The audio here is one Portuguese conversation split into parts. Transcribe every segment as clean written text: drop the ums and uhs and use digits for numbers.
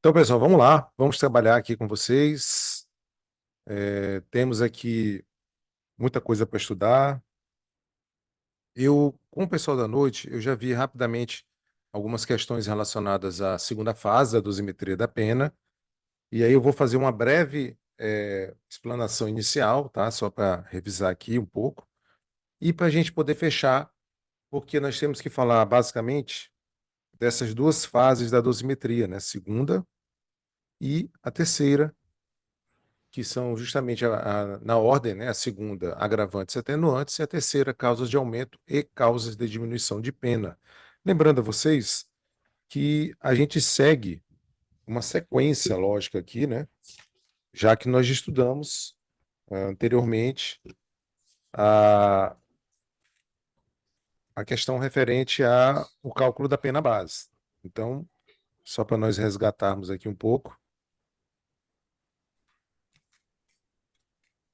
Então, pessoal, vamos lá, vamos trabalhar aqui com vocês. Temos aqui muita coisa para estudar. Com o pessoal da noite, eu já vi rapidamente algumas questões relacionadas à segunda fase da dosimetria da pena, e aí eu vou fazer uma breve explanação inicial, tá? Só para revisar aqui um pouco, e para a gente poder fechar, porque nós temos que falar basicamente dessas duas fases da dosimetria, né? Segunda e a terceira, que são justamente na ordem, né? A segunda, agravantes e atenuantes, e a terceira, causas de aumento e causas de diminuição de pena. Lembrando a vocês que a gente segue uma sequência lógica aqui, né? Já que nós estudamos anteriormente a, a questão referente ao cálculo da pena base. Então, só para nós resgatarmos aqui um pouco,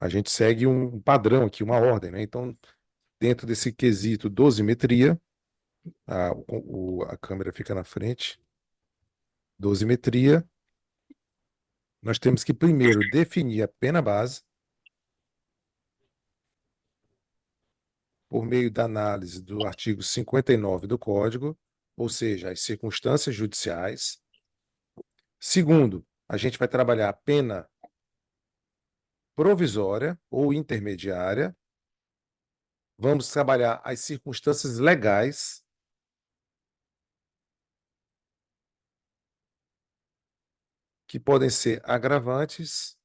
a gente segue um padrão aqui, uma ordem, né? Então, dentro desse quesito dosimetria, a câmera fica na frente. Dosimetria, nós temos que primeiro definir a pena base por meio da análise do artigo 59 do Código, ou seja, as circunstâncias judiciais. Segundo, a gente vai trabalhar a pena provisória ou intermediária. Vamos trabalhar as circunstâncias legais, que podem ser agravantes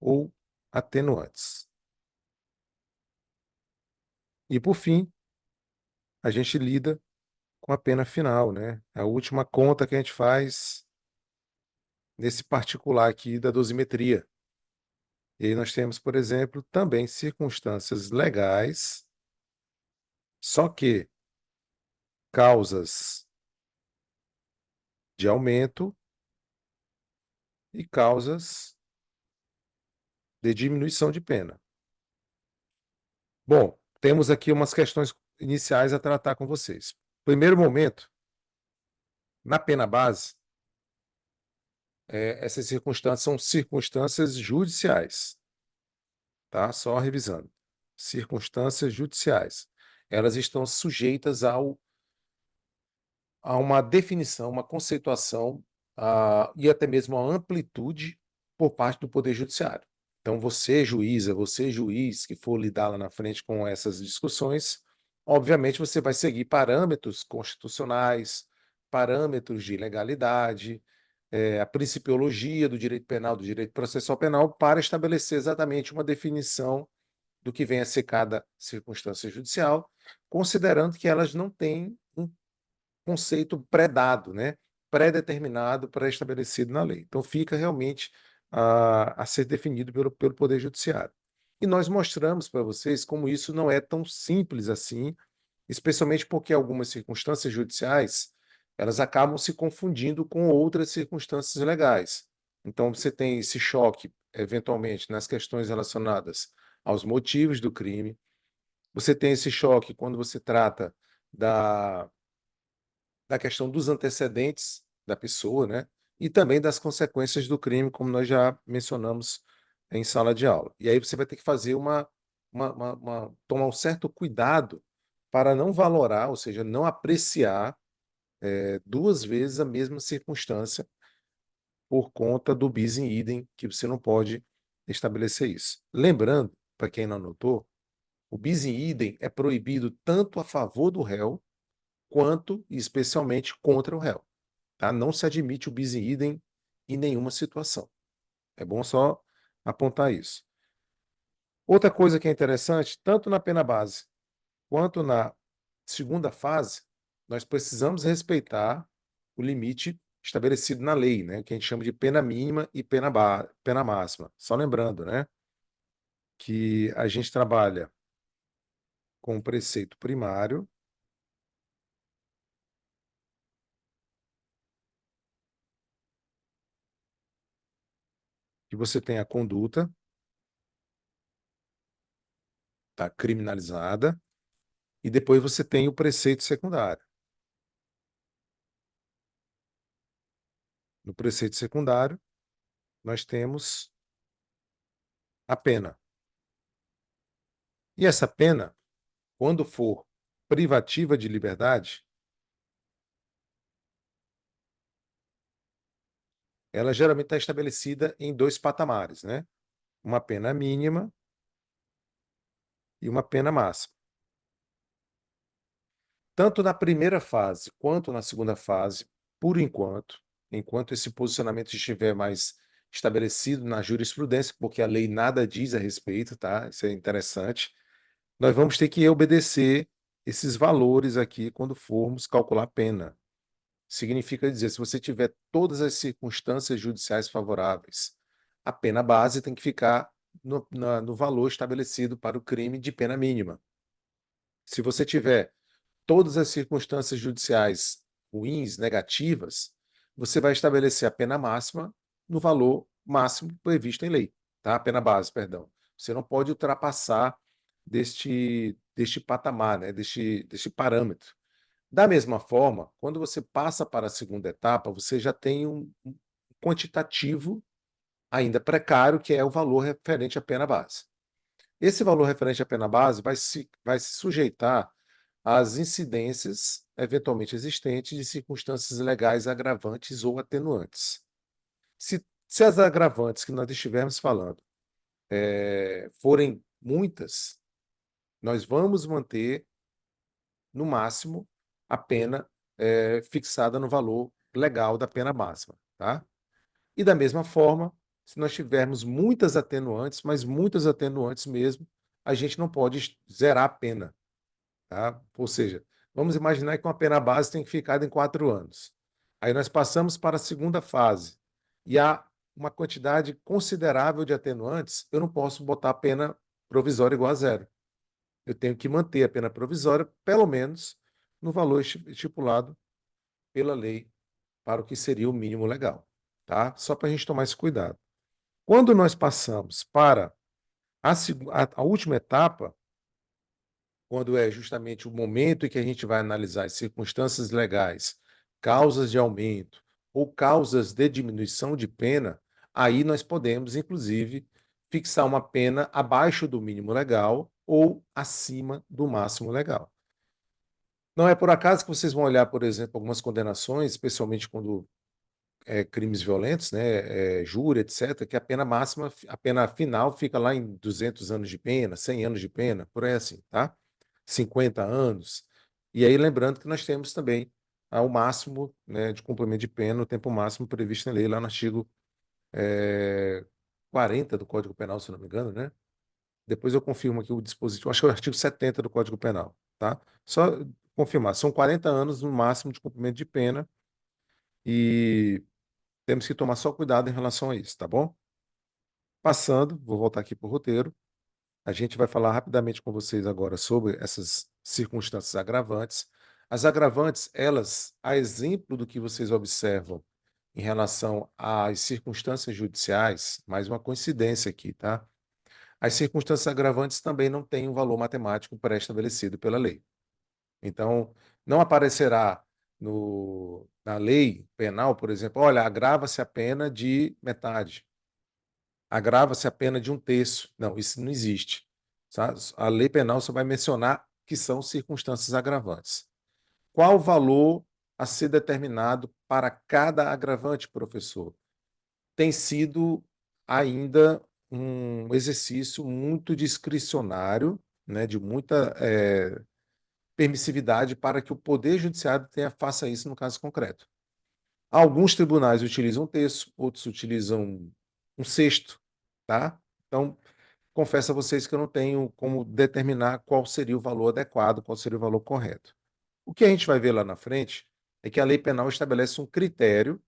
ou atenuantes. E, por fim, a gente lida com a pena final, né? A última conta que a gente faz nesse particular aqui da dosimetria. E aí nós temos, por exemplo, também circunstâncias legais, só que causas de aumento e causas de diminuição de pena. Bom, temos aqui umas questões iniciais a tratar com vocês. Primeiro momento, na pena base, essas circunstâncias são circunstâncias judiciais, tá? Só revisando. Circunstâncias judiciais. Elas estão sujeitas a uma definição, uma conceituação e até mesmo a amplitude por parte do Poder Judiciário. Então, você, juíza, você, juiz, que for lidar lá na frente com essas discussões, obviamente você vai seguir parâmetros constitucionais, parâmetros de legalidade, a principiologia do direito penal, do direito processual penal, para estabelecer exatamente uma definição do que vem a ser cada circunstância judicial, considerando que elas não têm um conceito pré-dado, né? Pré-determinado, pré-estabelecido na lei. Então, fica realmente a ser definido pelo Poder Judiciário. E nós mostramos para vocês como isso não é tão simples assim, especialmente porque algumas circunstâncias judiciais elas acabam se confundindo com outras circunstâncias legais. Então, você tem esse choque, eventualmente, nas questões relacionadas aos motivos do crime. Você tem esse choque quando você trata da questão dos antecedentes da pessoa, né? E também das consequências do crime, como nós já mencionamos em sala de aula. E aí você vai ter que fazer tomar um certo cuidado para não valorar, ou seja, não apreciar duas vezes a mesma circunstância por conta do bis in idem, que você não pode estabelecer isso. Lembrando, para quem não notou, o bis in idem é proibido tanto a favor do réu quanto e especialmente contra o réu. Tá? Não se admite o bis in idem em nenhuma situação. É bom só apontar isso. Outra coisa que é interessante, tanto na pena base quanto na segunda fase, nós precisamos respeitar o limite estabelecido na lei, né, que a gente chama de pena mínima e pena máxima. Só lembrando, né, que a gente trabalha com o preceito primário, que você tem a conduta, tá, criminalizada, e depois você tem o preceito secundário. No preceito secundário, nós temos a pena. E essa pena, quando for privativa de liberdade, ela geralmente está estabelecida em dois patamares, né? Uma pena mínima e uma pena máxima. Tanto na primeira fase quanto na segunda fase, por enquanto esse posicionamento estiver mais estabelecido na jurisprudência, porque a lei nada diz a respeito, tá? Isso é interessante. Nós vamos ter que obedecer esses valores aqui quando formos calcular a pena. Significa dizer, se você tiver todas as circunstâncias judiciais favoráveis, a pena base tem que ficar no valor estabelecido para o crime de pena mínima. Se você tiver todas as circunstâncias judiciais ruins, negativas, você vai estabelecer a pena máxima no valor máximo previsto em lei, tá? A pena base, perdão. Você não pode ultrapassar deste patamar, né? deste parâmetro. Da mesma forma, quando você passa para a segunda etapa, você já tem um quantitativo ainda precário, que é o valor referente à pena base. Esse valor referente à pena base vai se sujeitar às incidências eventualmente existentes de circunstâncias legais agravantes ou atenuantes. Se as agravantes que nós estivermos falando forem muitas, nós vamos manter, no máximo, a pena fixada no valor legal da pena máxima. Tá? E da mesma forma, se nós tivermos muitas atenuantes, mas muitas atenuantes mesmo, a gente não pode zerar a pena. Tá? Ou seja, vamos imaginar que uma pena base tem que ficar em 4 anos. Aí nós passamos para a segunda fase. E há uma quantidade considerável de atenuantes, eu não posso botar a pena provisória igual a zero. Eu tenho que manter a pena provisória, pelo menos, no valor estipulado pela lei para o que seria o mínimo legal. Tá? Só para a gente tomar esse cuidado. Quando nós passamos para a última etapa, quando é justamente o momento em que a gente vai analisar as circunstâncias legais, causas de aumento ou causas de diminuição de pena, aí nós podemos, inclusive, fixar uma pena abaixo do mínimo legal ou acima do máximo legal. Não é por acaso que vocês vão olhar, por exemplo, algumas condenações, especialmente quando crimes violentos, né, júri, etc., que a pena máxima, a pena final fica lá em 200 anos de pena, 100 anos de pena, por aí assim, tá? 50 anos. E aí, lembrando que nós temos também o máximo, né, de cumprimento de pena, o tempo máximo previsto em lei, lá no artigo 40 do Código Penal, se não me engano, né? Depois eu confirmo aqui o dispositivo, acho que é o artigo 70 do Código Penal, tá? Só confirmar, são 40 anos no máximo de cumprimento de pena e temos que tomar só cuidado em relação a isso, tá bom? Passando, vou voltar aqui para o roteiro. A gente vai falar rapidamente com vocês agora sobre essas circunstâncias agravantes. As agravantes, elas, a exemplo do que vocês observam em relação às circunstâncias judiciais, mais uma coincidência aqui, tá? As circunstâncias agravantes também não têm um valor matemático pré-estabelecido pela lei. Então, não aparecerá na lei penal, por exemplo, olha, agrava-se a pena de metade, agrava-se a pena de um terço. Não, isso não existe. Sabe? A lei penal só vai mencionar que são circunstâncias agravantes. Qual o valor a ser determinado para cada agravante, professor? Tem sido ainda um exercício muito discricionário, né, de muita permissividade para que o Poder Judiciário faça isso no caso concreto. Alguns tribunais utilizam um terço, outros utilizam um sexto, tá? Então, confesso a vocês que eu não tenho como determinar qual seria o valor adequado, qual seria o valor correto. O que a gente vai ver lá na frente é que a lei penal estabelece um critério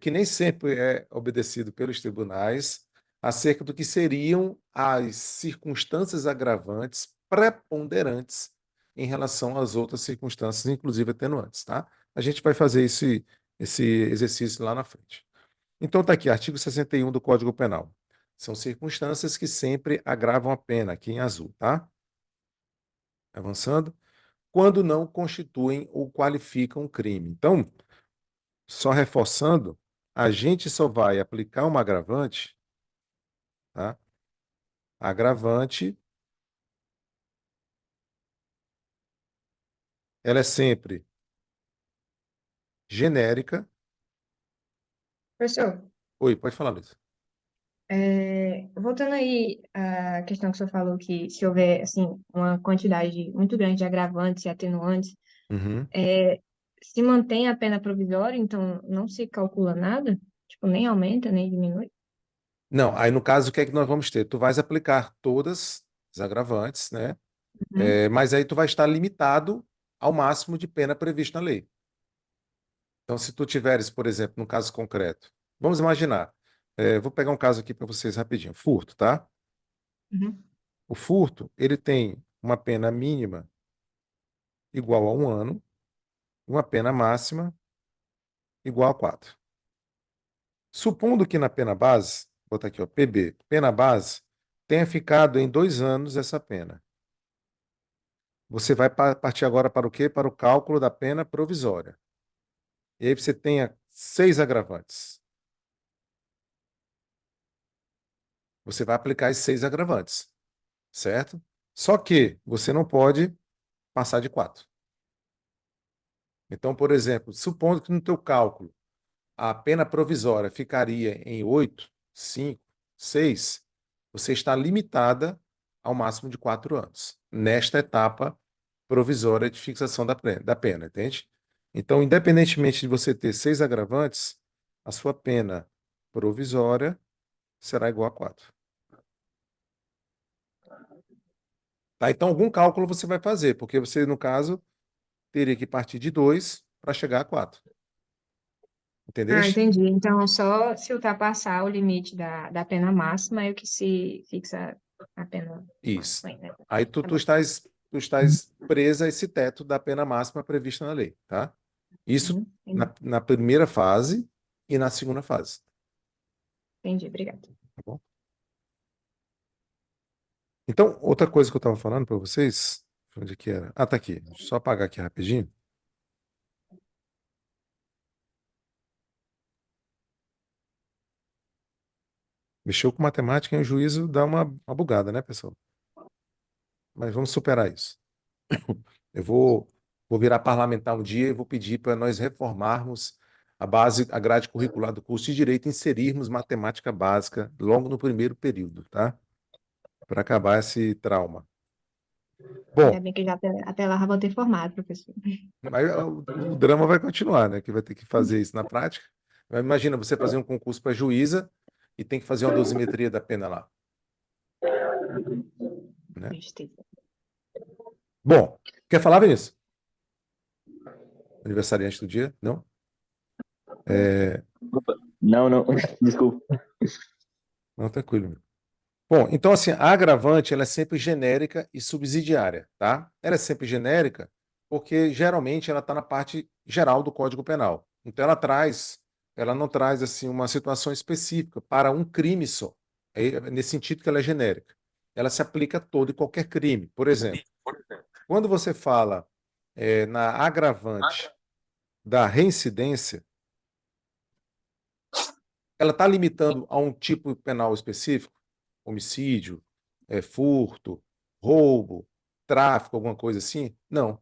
que nem sempre é obedecido pelos tribunais acerca do que seriam as circunstâncias agravantes preponderantes em relação às outras circunstâncias, inclusive atenuantes, tá? A gente vai fazer esse exercício lá na frente. Então está aqui, artigo 61 do Código Penal. São circunstâncias que sempre agravam a pena, aqui em azul, tá? Avançando. Quando não constituem ou qualificam crime. Então, só reforçando, a gente só vai aplicar uma agravante, tá? Agravante, ela é sempre genérica. Professor, Oi, pode falar, Luiz. voltando aí à questão que o senhor falou que se houver, assim, uma quantidade muito grande de agravantes e atenuantes, Uhum. se mantém a pena provisória, então não se calcula nada? Tipo, nem aumenta, nem diminui? Não, aí no caso, o que é que nós vamos ter? Tu vais aplicar todas as agravantes, né? Uhum, Mas aí tu vai estar limitado ao máximo de pena previsto na lei. Então, se tu tiveres, por exemplo, no caso concreto, vamos imaginar, vou pegar um caso aqui para vocês rapidinho, furto, tá? uhum. O furto, ele tem uma pena mínima igual a 1 ano, uma pena máxima igual a 4. Supondo que na pena base, vou botar aqui, ó, PB, pena base, tenha ficado em 2 anos essa pena. Você vai partir agora para o quê? Para o cálculo da pena provisória. E aí você tenha 6 agravantes. Você vai aplicar esses 6 agravantes, certo? Só que você não pode passar de 4. Então, por exemplo, supondo que no teu cálculo a pena provisória ficaria em 8, 5, 6, você está limitada ao máximo de 4 anos, nesta etapa provisória de fixação da pena, entende? Então, independentemente de você ter 6 agravantes, a sua pena provisória será igual a 4. Tá? Então, algum cálculo você vai fazer, porque você, no caso, teria que partir de 2 para chegar a 4. Ah, Entendeste? entendi. Então, só se ultrapassar o limite da pena máxima é o que se fixa a pena Isso. máxima, né? Aí tu, Tá tu bom. estás, tu estás presa a esse teto da pena máxima prevista na lei, tá? Isso Uhum, entendi. na primeira fase e na segunda fase, Entendi, obrigada. tá bom? Então, outra coisa que eu estava falando para vocês, onde que era? Ah, tá aqui. Deixa eu só apagar aqui rapidinho. Mexeu com matemática e o juízo dá uma bugada, né, pessoal? Mas vamos superar isso. Eu vou virar parlamentar um dia e vou pedir para nós reformarmos a grade curricular do curso de Direito e inserirmos matemática básica logo no primeiro período, tá? Para acabar esse trauma. Ainda Bom, bem que já até lá já vou ter formado, professor. mas o drama vai continuar, né? Que vai ter que fazer isso na prática. Mas imagina você fazer um concurso para juíza e tem que fazer uma dosimetria da pena lá, né? Tristeza. Bom, quer falar, Vinícius? Aniversariante do dia? Não? É, Opa. Não, não, desculpa. não, tranquilo. Bom, então assim, a agravante ela é sempre genérica e subsidiária, tá? Ela é sempre genérica porque geralmente ela está na parte geral do Código Penal. Então ela não traz assim uma situação específica para um crime só. É nesse sentido que ela é genérica. Ela se aplica a todo e qualquer crime. Por exemplo, quando você fala na agravante da reincidência, ela está limitando a um tipo penal específico? Homicídio, furto, roubo, tráfico, alguma coisa assim? Não.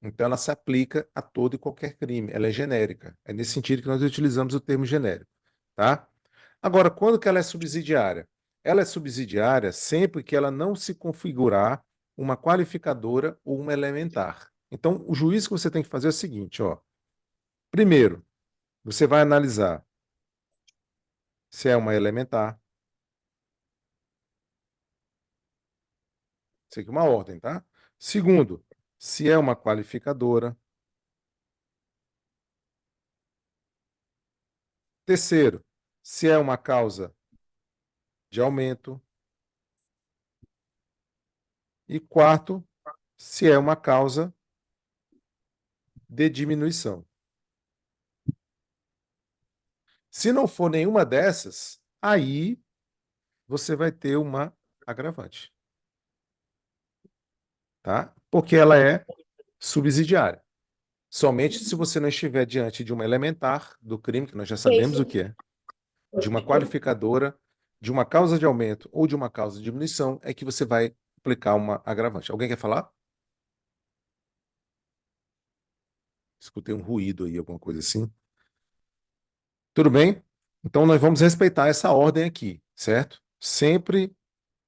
Então ela se aplica a todo e qualquer crime. Ela é genérica. É nesse sentido que nós utilizamos o termo genérico, tá? Agora, quando que ela é subsidiária? Ela é subsidiária sempre que ela não se configurar uma qualificadora ou uma elementar. Então, o juízo que você tem que fazer é o seguinte, ó. Primeiro, você vai analisar se é uma elementar. Isso aqui é uma ordem, tá? Segundo, se é uma qualificadora. Terceiro, se é uma causa de aumento. E quarto, se é uma causa de diminuição. Se não for nenhuma dessas, aí você vai ter uma agravante, tá? Porque ela é subsidiária. Somente se você não estiver diante de uma elementar do crime, que nós já sabemos o que é, de uma qualificadora, de uma causa de aumento ou de uma causa de diminuição, é que você vai aplicar uma agravante. Alguém quer falar? Escutei um ruído aí, alguma coisa assim. Tudo bem? Então nós vamos respeitar essa ordem aqui, certo? Sempre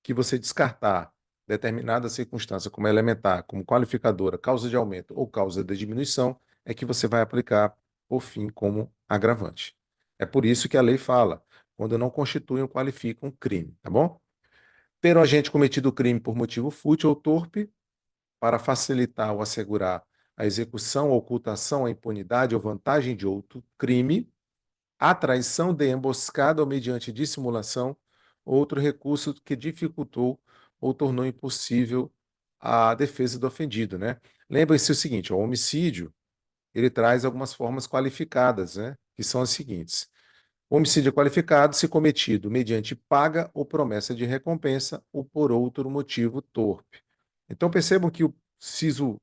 que você descartar determinada circunstância como elementar, como qualificadora, causa de aumento ou causa de diminuição, é que você vai aplicar, por fim, como agravante. É por isso que a lei fala, quando não constituem ou qualificam um crime, tá bom? Ter o agente cometido o crime por motivo fútil ou torpe, para facilitar ou assegurar a execução, a ocultação, a impunidade ou vantagem de outro crime, a traição de emboscada ou mediante dissimulação, outro recurso que dificultou ou tornou impossível a defesa do ofendido, né? Lembre-se o seguinte, o homicídio, ele traz algumas formas qualificadas, né? Que são as seguintes. O homicídio é qualificado se cometido mediante paga ou promessa de recompensa ou por outro motivo torpe. Então percebam que o inciso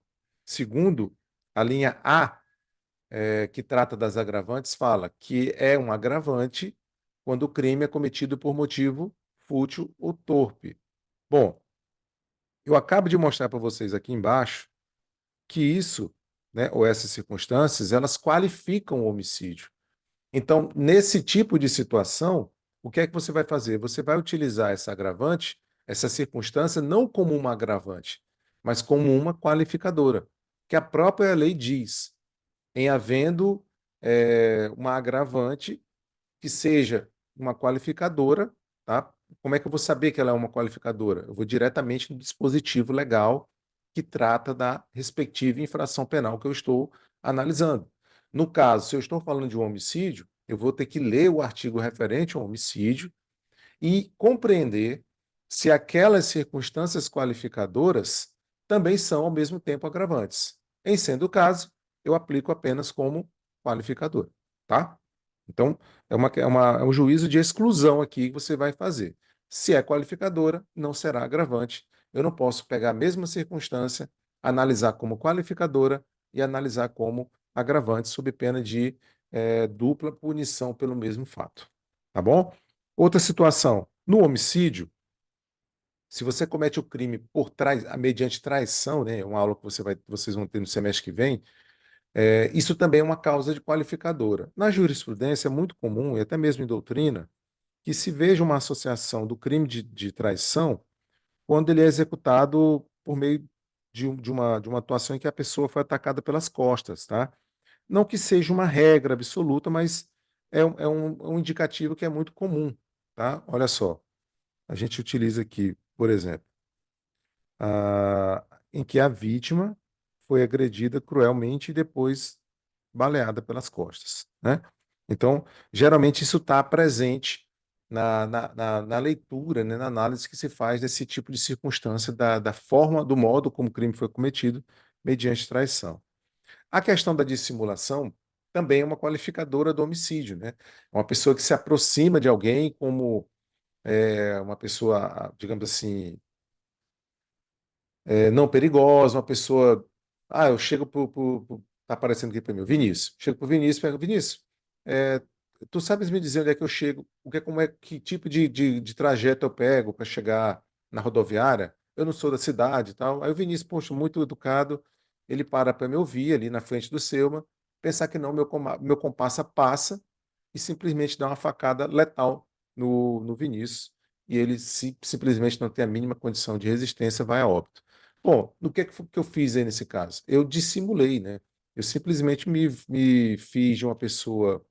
segundo, a linha A, que trata das agravantes, fala que é um agravante quando o crime é cometido por motivo fútil ou torpe. Bom, eu acabo de mostrar para vocês aqui embaixo que isso, né, ou essas circunstâncias, elas qualificam o homicídio. Então, nesse tipo de situação, o que é que você vai fazer? Você vai utilizar essa agravante, essa circunstância, não como uma agravante, mas como uma qualificadora, que a própria lei diz, em havendo uma agravante que seja uma qualificadora, tá? Como é que eu vou saber que ela é uma qualificadora? Eu vou diretamente no dispositivo legal que trata da respectiva infração penal que eu estou analisando. No caso, se eu estou falando de um homicídio, eu vou ter que ler o artigo referente ao homicídio e compreender se aquelas circunstâncias qualificadoras também são, ao mesmo tempo, agravantes. Em sendo o caso, eu aplico apenas como qualificador, tá? Então, é um juízo de exclusão aqui que você vai fazer. Se é qualificadora, não será agravante. Eu não posso pegar a mesma circunstância, analisar como qualificadora e analisar como agravante, sob pena de dupla punição pelo mesmo fato. Tá bom? Outra situação, no homicídio, se você comete o crime por mediante traição, né, uma aula que vocês vão ter no semestre que vem, isso também é uma causa de qualificadora. Na jurisprudência é muito comum, e até mesmo em doutrina, que se veja uma associação do crime de traição quando ele é executado por meio de uma atuação em que a pessoa foi atacada pelas costas, tá? Não que seja uma regra absoluta, mas é um indicativo que é muito comum, tá? Olha só. A gente utiliza aqui, por exemplo, em que a vítima foi agredida cruelmente e depois baleada pelas costas, né? Então, geralmente isso está presente na leitura, né, na análise que se faz desse tipo de circunstância, da forma, do modo como o crime foi cometido, mediante traição. A questão da dissimulação também é uma qualificadora do homicídio, né? Uma pessoa que se aproxima de alguém como uma pessoa, digamos assim, não perigosa, uma pessoa. Ah, eu chego tá aparecendo aqui para mim, o Vinícius. Chego pro Vinícius, pego, Vinícius, é, tu sabes me dizer onde é que eu chego? Como é, que tipo de trajeto eu pego para chegar na rodoviária? Eu não sou da cidade e tal. Aí o Vinícius, poxa, muito educado, ele para me ouvir ali na frente do Selma, pensar que não, meu comparsa passa e simplesmente dá uma facada letal no Vinícius. E ele simplesmente não tem a mínima condição de resistência, vai a óbito. Bom, no que eu fiz aí nesse caso? Eu dissimulei, né? Eu simplesmente me fiz de uma pessoa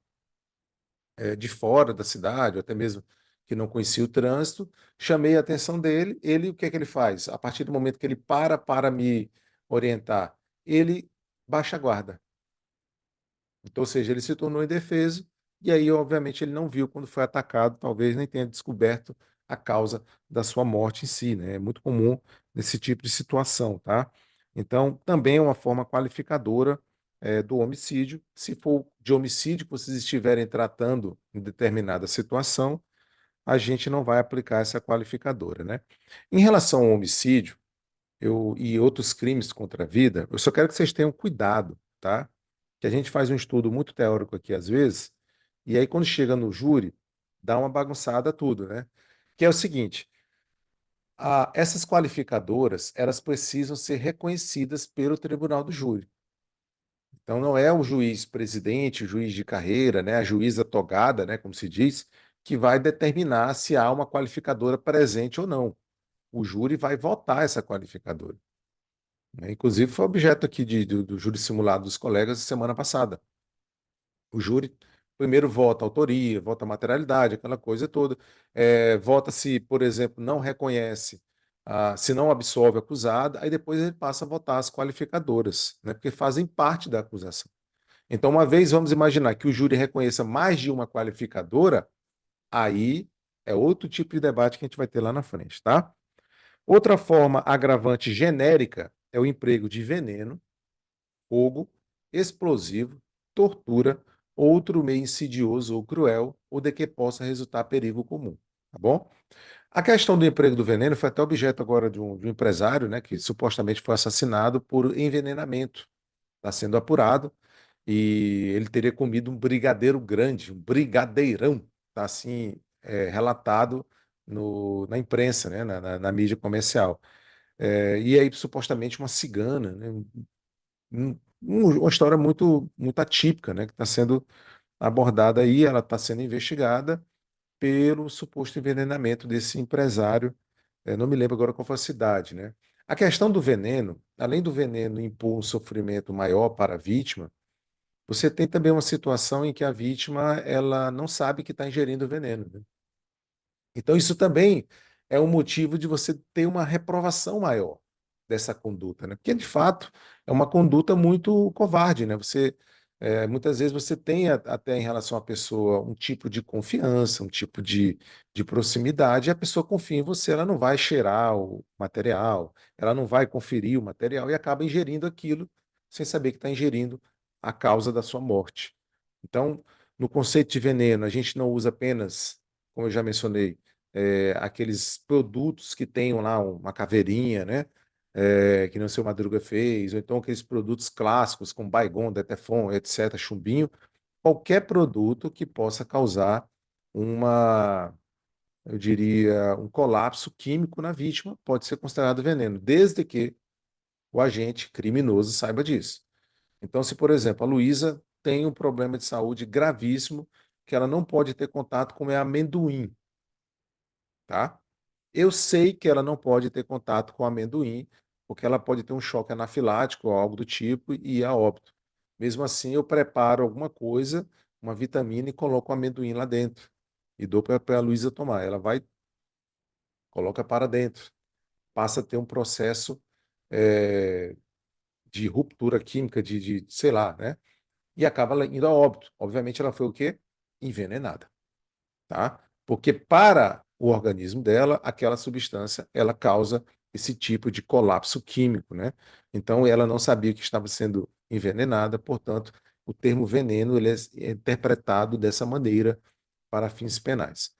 de fora da cidade, ou até mesmo que não conhecia o trânsito, chamei a atenção dele, ele, o que é que ele faz? A partir do momento que ele para me orientar, ele baixa a guarda. Então, ou seja, ele se tornou indefeso, e aí, obviamente, ele não viu quando foi atacado, talvez nem tenha descoberto a causa da sua morte em si, né? É muito comum nesse tipo de situação, tá? Então, também é uma forma qualificadora do homicídio. Se for de homicídio que vocês estiverem tratando em determinada situação, a gente não vai aplicar essa qualificadora, né? Em relação ao homicídio e outros crimes contra a vida, eu só quero que vocês tenham cuidado, tá? que a gente faz um estudo muito teórico aqui às vezes, e aí quando chega no júri, dá uma bagunçada tudo, né? Que é o seguinte, essas qualificadoras, elas precisam ser reconhecidas pelo tribunal do júri. Então não é o juiz presidente, o juiz de carreira, né, a juíza togada, né, como se diz, que vai determinar se há uma qualificadora presente ou não. O júri vai votar essa qualificadora, né? Inclusive foi objeto aqui do júri simulado dos colegas semana passada. O júri primeiro vota a autoria, vota a materialidade, aquela coisa toda. Vota se, por exemplo, não reconhece, se não absolve o acusado, aí depois ele passa a votar as qualificadoras, né, porque fazem parte da acusação. Então, uma vez vamos imaginar que o júri reconheça mais de uma qualificadora, aí é outro tipo de debate que a gente vai ter lá na frente, tá? Outra forma agravante genérica é o emprego de veneno, fogo, explosivo, tortura, outro meio insidioso ou cruel, ou de que possa resultar perigo comum, tá bom? A questão do emprego do veneno foi até objeto agora de um empresário, né, que supostamente foi assassinado por envenenamento. Está sendo apurado e ele teria comido um brigadeiro grande, um brigadeirão, está assim relatado na imprensa, né, na mídia comercial. E aí, supostamente, uma cigana, né, uma história muito atípica, né, que está sendo abordada aí, ela está sendo investigada pelo suposto envenenamento desse empresário, não me lembro agora qual foi a cidade, né? A questão do veneno, além do veneno impor um sofrimento maior para a vítima, você tem também uma situação em que a vítima ela não sabe que está ingerindo veneno, né? Então, isso também é um motivo de você ter uma reprovação maior dessa conduta, né? Porque, de fato, é uma conduta muito covarde, né? Muitas vezes você tem até em relação à pessoa um tipo de confiança, um tipo de proximidade, e a pessoa confia em você, ela não vai cheirar o material, ela não vai conferir o material e acaba ingerindo aquilo sem saber que está ingerindo a causa da sua morte. Então, no conceito de veneno, a gente não usa apenas, como eu já mencionei, aqueles produtos que tenham lá uma caveirinha, né? Que não o seu Madruga fez, ou então aqueles produtos clássicos como Baygon, Detefon, etc., chumbinho, qualquer produto que possa causar eu diria, um colapso químico na vítima pode ser considerado veneno, desde que o agente criminoso saiba disso. Então, se, por exemplo, a Luísa tem um problema de saúde gravíssimo, que ela não pode ter contato com amendoim, tá? Eu sei que ela não pode ter contato com amendoim, porque ela pode ter um choque anafilático ou algo do tipo e ir a óbito. Mesmo assim, eu preparo alguma coisa, uma vitamina e coloco o amendoim lá dentro e dou para a Luísa tomar. Ela vai, coloca para dentro, passa a ter um processo eh, de ruptura química, sei lá, né? E acaba indo a óbito. Obviamente, ela foi o quê? Envenenada, tá? Porque para o organismo dela, aquela substância, ela causa esse tipo de colapso químico, né? Então, ela não sabia que estava sendo envenenada, portanto, o termo veneno ele é interpretado dessa maneira para fins penais.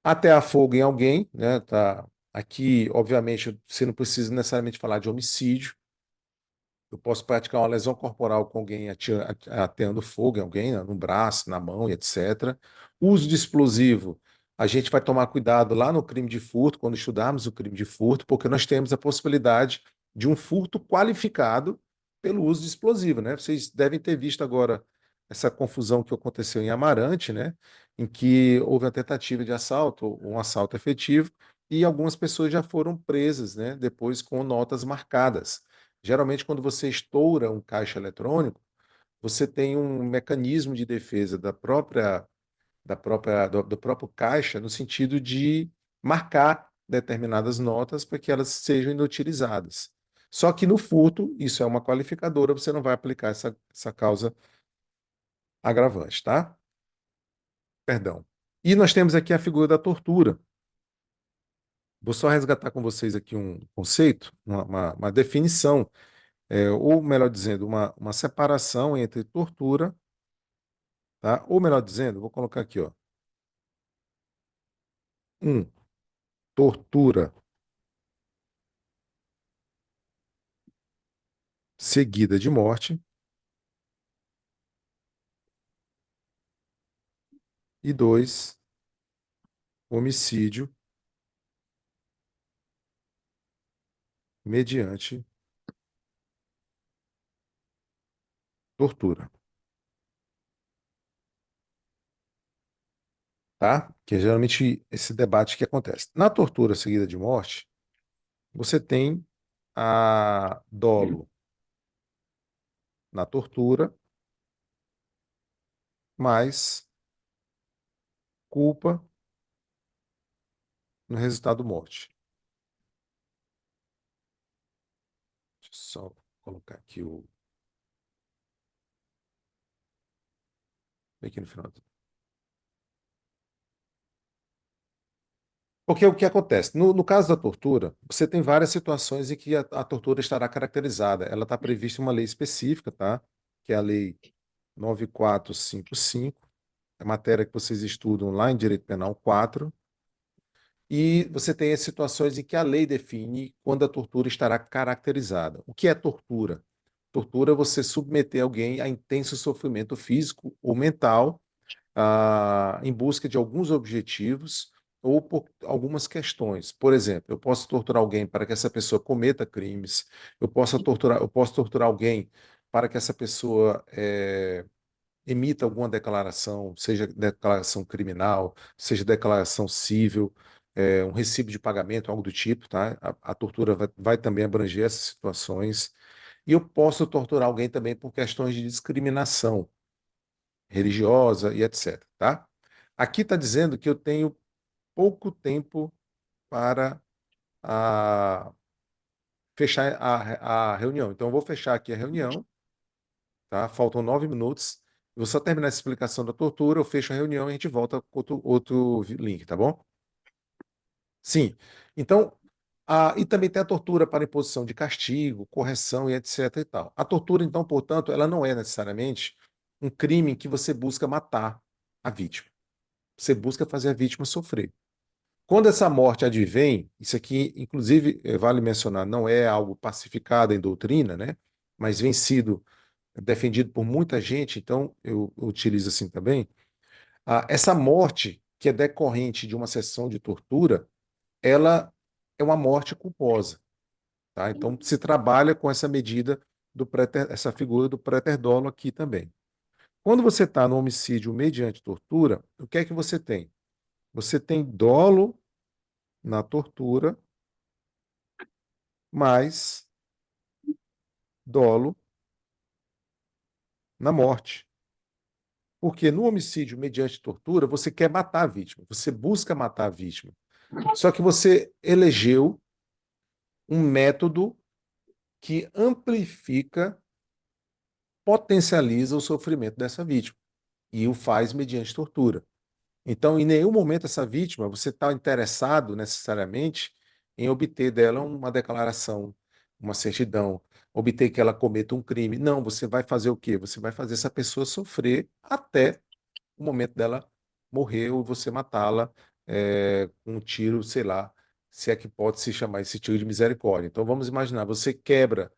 Até afogo em alguém, né? Tá aqui, obviamente, você não precisa necessariamente falar de homicídio. Eu posso praticar uma lesão corporal com alguém ateando fogo em alguém, né, no braço, na mão e etc. Uso de explosivo, a gente vai tomar cuidado lá no crime de furto, quando estudarmos o crime de furto, porque nós temos a possibilidade de um furto qualificado pelo uso de explosivo, né? Vocês devem ter visto agora essa confusão que aconteceu em Amarante, né? Em que houve uma tentativa de assalto, um assalto efetivo, e algumas pessoas já foram presas, né? Depois com notas marcadas. Geralmente, quando você estoura um caixa eletrônico, você tem um mecanismo de defesa do próprio caixa, no sentido de marcar determinadas notas para que elas sejam inutilizadas. Só que no furto, isso é uma qualificadora, você não vai aplicar essa causa agravante, tá? Perdão. E nós temos aqui a figura da tortura. Vou só resgatar com vocês aqui um conceito, uma definição, ou melhor dizendo, uma separação entre tortura, tá? Ou melhor dizendo, vou colocar aqui, ó. Um, tortura seguida de morte. E 2, homicídio mediante tortura, tá? Que é geralmente esse debate que acontece. Na tortura seguida de morte, você tem a dolo na tortura, mais culpa no resultado morte. Deixa eu só colocar aqui o. Aqui no final. Porque o que acontece? No caso da tortura, você tem várias situações em que a tortura estará caracterizada. Ela está prevista em uma lei específica, tá? Que é a Lei 9455, é matéria que vocês estudam lá em Direito Penal 4. E você tem as situações em que a lei define quando a tortura estará caracterizada. O que é tortura? Tortura é você submeter alguém a intenso sofrimento físico ou mental, em busca de alguns objetivos ou por algumas questões. Por exemplo, eu posso torturar alguém para que essa pessoa cometa crimes, eu posso torturar alguém para que essa pessoa emita alguma declaração, seja declaração criminal, seja declaração civil, um recibo de pagamento, algo do tipo, tá? A tortura vai também abranger essas situações. E eu posso torturar alguém também por questões de discriminação religiosa e etc, tá? Aqui está dizendo que eu tenho pouco tempo para fechar a reunião. Então, eu vou fechar aqui a reunião, tá? Faltam 9 minutos. Eu vou só terminar essa explicação da tortura, eu fecho a reunião e a gente volta com outro link, tá bom? Sim. Então, e também tem a tortura para imposição de castigo, correção e etc e tal. A tortura, então, portanto, ela não é necessariamente um crime em que você busca matar a vítima. Você busca fazer a vítima sofrer. Quando essa morte advém, isso aqui, inclusive, vale mencionar, não é algo pacificado em doutrina, né? Mas vem sido defendido por muita gente, então eu utilizo assim também. Essa morte que é decorrente de uma sessão de tortura, ela é uma morte culposa, tá? Então se trabalha com essa medida essa figura do préter-dolo aqui também. Quando você está no homicídio mediante tortura, o que é que você tem? Você tem dolo na tortura, mais dolo na morte. Porque no homicídio mediante tortura, você quer matar a vítima, você busca matar a vítima. Só que você elegeu um método que amplifica, potencializa o sofrimento dessa vítima e o faz mediante tortura. Então, em nenhum momento essa vítima, você está interessado necessariamente em obter dela uma declaração, uma certidão, obter que ela cometa um crime. Não, você vai fazer o quê? Você vai fazer essa pessoa sofrer até o momento dela morrer ou você matá-la com um tiro, sei lá, se é que pode se chamar esse tiro de misericórdia. Então vamos imaginar, você quer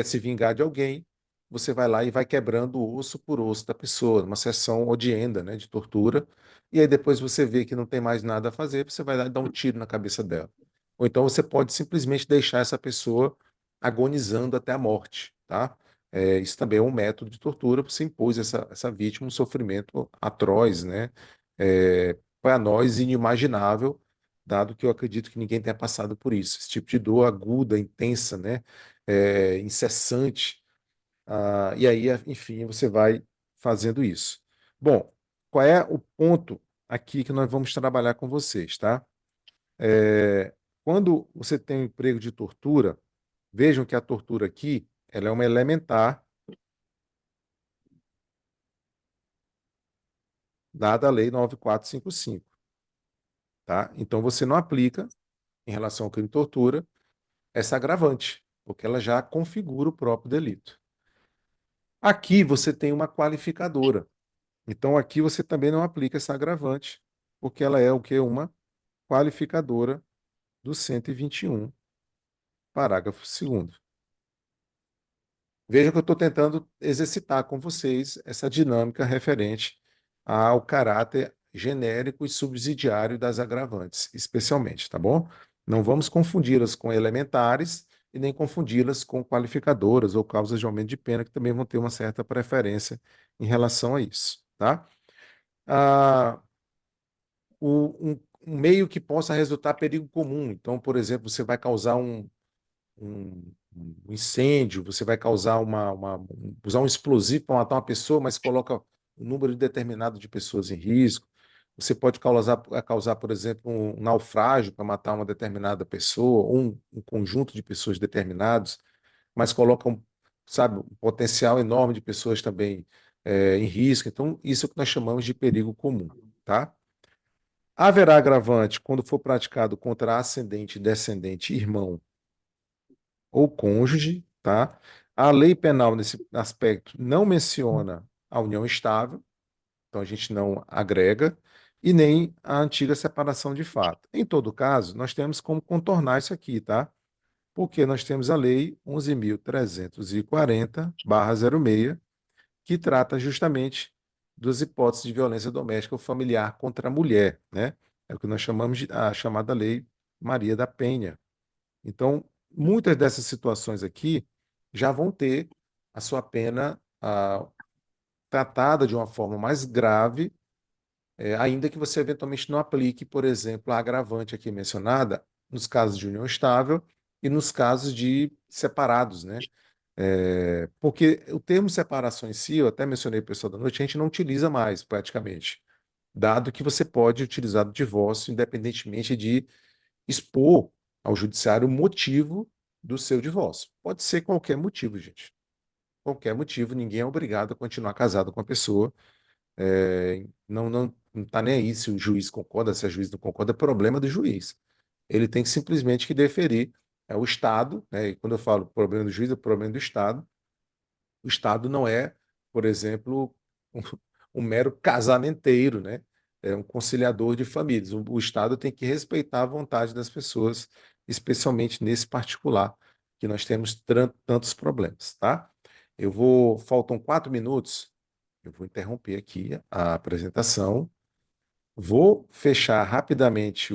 se vingar de alguém, você vai lá e vai quebrando osso por osso da pessoa, uma sessão odienda, né, de tortura, e aí depois você vê que não tem mais nada a fazer, você vai lá e dá um tiro na cabeça dela. Ou então você pode simplesmente deixar essa pessoa agonizando até a morte, tá? Isso também é um método de tortura, você impôs essa vítima um sofrimento atroz, né? Para nós inimaginável, dado que eu acredito que ninguém tenha passado por isso. Esse tipo de dor aguda, intensa, né? Incessante. E aí, enfim, você vai fazendo isso. Bom, qual é o ponto aqui que nós vamos trabalhar com vocês, tá? Quando você tem um emprego de tortura, vejam que a tortura aqui, ela é uma elementar dada a Lei 9455, tá? Então você não aplica, em relação ao crime de tortura, essa agravante, porque ela já configura o próprio delito. Aqui você tem uma qualificadora. Então aqui você também não aplica essa agravante, porque ela é o que? Uma qualificadora do 121, parágrafo 2º. Veja que eu estou tentando exercitar com vocês essa dinâmica referente ao caráter genérico e subsidiário das agravantes, especialmente, tá bom? Não vamos confundi-las com elementares e nem confundi-las com qualificadoras ou causas de aumento de pena, que também vão ter uma certa preferência em relação a isso, tá? Ah, um meio que possa resultar perigo comum. Então, por exemplo, você vai causar um incêndio, você vai causar usar um explosivo para matar uma pessoa, mas coloca um número determinado de pessoas em risco. Você pode causar, por exemplo, um naufrágio para matar uma determinada pessoa, ou um conjunto de pessoas determinados, mas coloca sabe, um potencial enorme de pessoas também em risco. Então, isso é o que nós chamamos de perigo comum, tá? Haverá agravante quando for praticado contra ascendente, descendente, irmão ou cônjuge, tá? A lei penal nesse aspecto não menciona a união estável, então a gente não agrega, e nem a antiga separação de fato. Em todo caso, nós temos como contornar isso aqui, tá? Porque nós temos a lei 11.340/06, que trata justamente das hipóteses de violência doméstica ou familiar contra a mulher, né? É o que nós chamamos de a chamada Lei Maria da Penha. Então, muitas dessas situações aqui já vão ter a sua pena tratada de uma forma mais grave, ainda que você eventualmente não aplique, por exemplo, a agravante aqui mencionada nos casos de união estável e nos casos de separados, né? Porque o termo separação em si, eu até mencionei para o pessoal da noite, a gente não utiliza mais praticamente, dado que você pode utilizar o divórcio independentemente de expor ao judiciário o motivo do seu divórcio. Pode ser qualquer motivo, gente. Qualquer motivo, ninguém é obrigado a continuar casado com a pessoa. Não está nem aí se o juiz concorda, se a juiz não concorda, é problema do juiz. Ele tem que simplesmente que deferir. É o Estado, né? E quando eu falo problema do juiz, é problema do Estado. O Estado não é, por exemplo, um, um mero casamenteiro, né? É um conciliador de famílias. O Estado tem que respeitar a vontade das pessoas, especialmente nesse particular, que nós temos tantos problemas, tá? Faltam 4 minutos, eu vou interromper aqui a apresentação, vou fechar rapidamente